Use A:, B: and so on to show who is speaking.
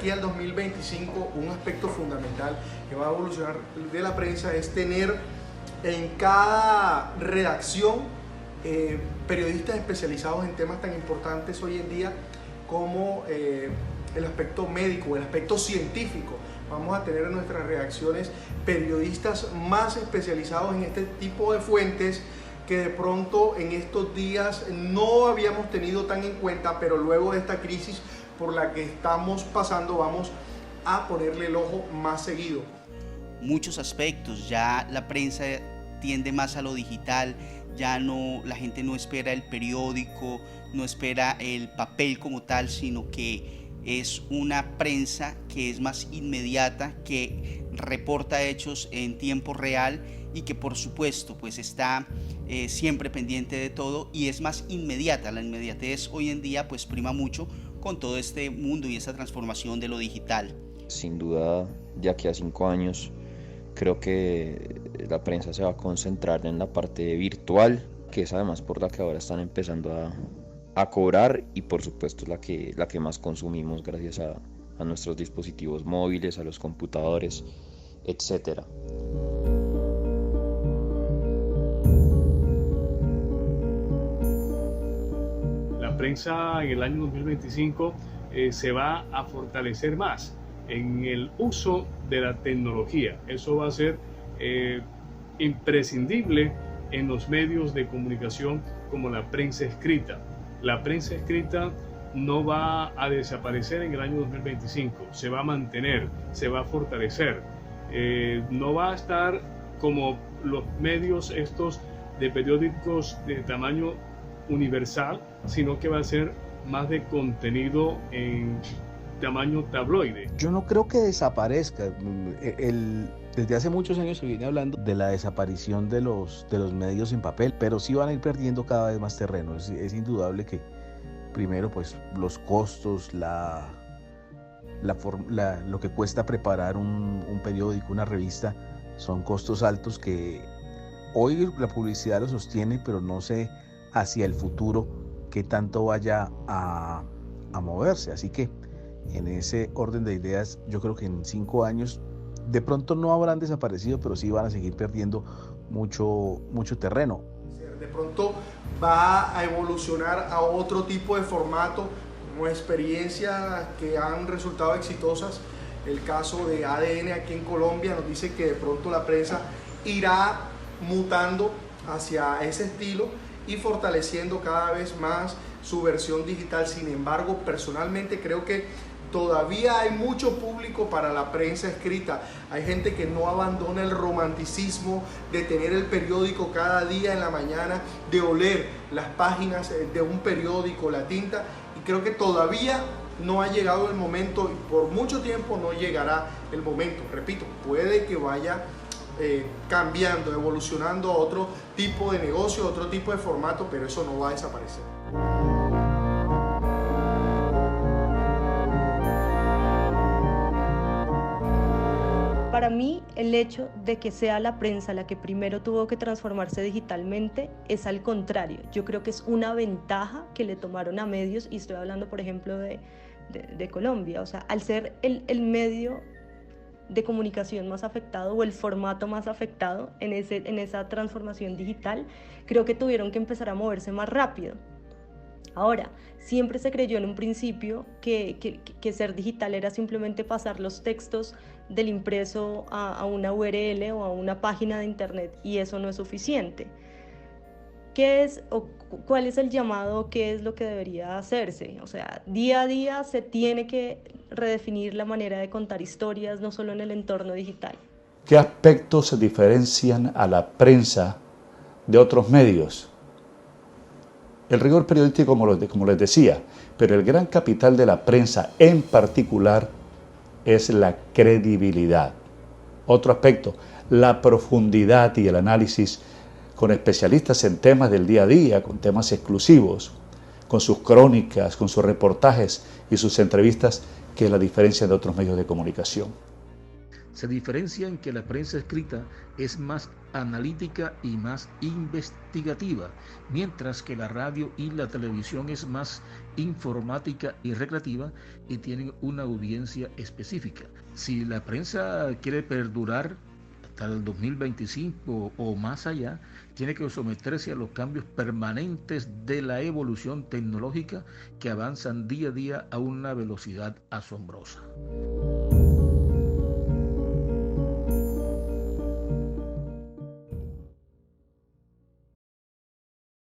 A: aquí al 2025 un aspecto fundamental que va a evolucionar de la prensa es tener en cada redacción periodistas especializados en temas tan importantes hoy en día como el aspecto médico, el aspecto científico. Vamos a tener en nuestras redacciones periodistas más especializados en este tipo de fuentes que de pronto en estos días no habíamos tenido tan en cuenta, pero luego de esta crisis por la que estamos pasando vamos a ponerle el ojo más seguido.
B: Muchos aspectos, ya la prensa tiende más a lo digital, ya no, la gente no espera el periódico, no espera el papel como tal, sino que es una prensa que es más inmediata, que reporta hechos en tiempo real y que por supuesto pues está siempre pendiente de todo y es más inmediata. La inmediatez hoy en día pues prima mucho con todo este mundo y esta transformación de lo digital.
C: Sin duda, de aquí a 5 años, creo que la prensa se va a concentrar en la parte virtual, que es además por la que ahora están empezando a cobrar y por supuesto la que más consumimos gracias a nuestros dispositivos móviles, a los computadores, etc.
D: La prensa en el año 2025 se va a fortalecer más en el uso de la tecnología. Eso va a ser imprescindible en los medios de comunicación como la prensa escrita. La prensa escrita no va a desaparecer en el año 2025, se va a mantener, se va a fortalecer. No va a estar como los medios estos de periódicos de tamaño universal, sino que va a ser más de contenido en tamaño tabloide.
E: Yo no creo que desaparezca. Desde hace muchos años se viene hablando de la desaparición de los medios en papel, pero sí van a ir perdiendo cada vez más terreno. Es indudable que primero pues los costos, lo que cuesta preparar un periódico, una revista, son costos altos que hoy la publicidad lo sostiene, pero no sé hacia el futuro qué tanto vaya a moverse. Así que en ese orden de ideas, yo creo que en 5 años de pronto no habrán desaparecido, pero sí van a seguir perdiendo mucho terreno.
A: De pronto va a evolucionar a otro tipo de formato, como experiencias que han resultado exitosas. El caso de ADN aquí en Colombia nos dice que de pronto la prensa irá mutando hacia ese estilo y fortaleciendo cada vez más su versión digital. Sin embargo, personalmente creo que todavía hay mucho público para la prensa escrita. Hay gente que no abandona el romanticismo de tener el periódico cada día en la mañana, de oler las páginas de un periódico, la tinta, y creo que todavía no ha llegado el momento y por mucho tiempo no llegará el momento. Repito, puede que vaya cambiando, evolucionando a otro tipo de negocio, otro tipo de formato, pero eso no va a desaparecer.
F: Para mí, el hecho de que sea la prensa la que primero tuvo que transformarse digitalmente es al contrario. Yo creo que es una ventaja que le tomaron a medios, y estoy hablando, por ejemplo, de Colombia. O sea, al ser el medio de comunicación más afectado o el formato más afectado en esa transformación digital, creo que tuvieron que empezar a moverse más rápido. Ahora, siempre se creyó en un principio que ser digital era simplemente pasar los textos del impreso a una URL o a una página de internet, y eso no es suficiente. ¿Qué es o cuál es el llamado? ¿Qué es lo que debería hacerse? O sea, día a día se tiene que redefinir la manera de contar historias, no solo en el entorno digital.
G: ¿Qué aspectos diferencian a la prensa de otros medios? El rigor periodístico, como les decía, pero el gran capital de la prensa en particular es la credibilidad. Otro aspecto, la profundidad y el análisis con especialistas en temas del día a día, con temas exclusivos, con sus crónicas, con sus reportajes y sus entrevistas, que es la diferencia de otros medios de comunicación.
H: Se diferencia en que la prensa escrita es más analítica y más investigativa, mientras que la radio y la televisión es más informática y recreativa y tienen una audiencia específica. Si la prensa quiere perdurar hasta el 2025 o más allá, tiene que someterse a los cambios permanentes de la evolución tecnológica que avanzan día a día a una velocidad asombrosa.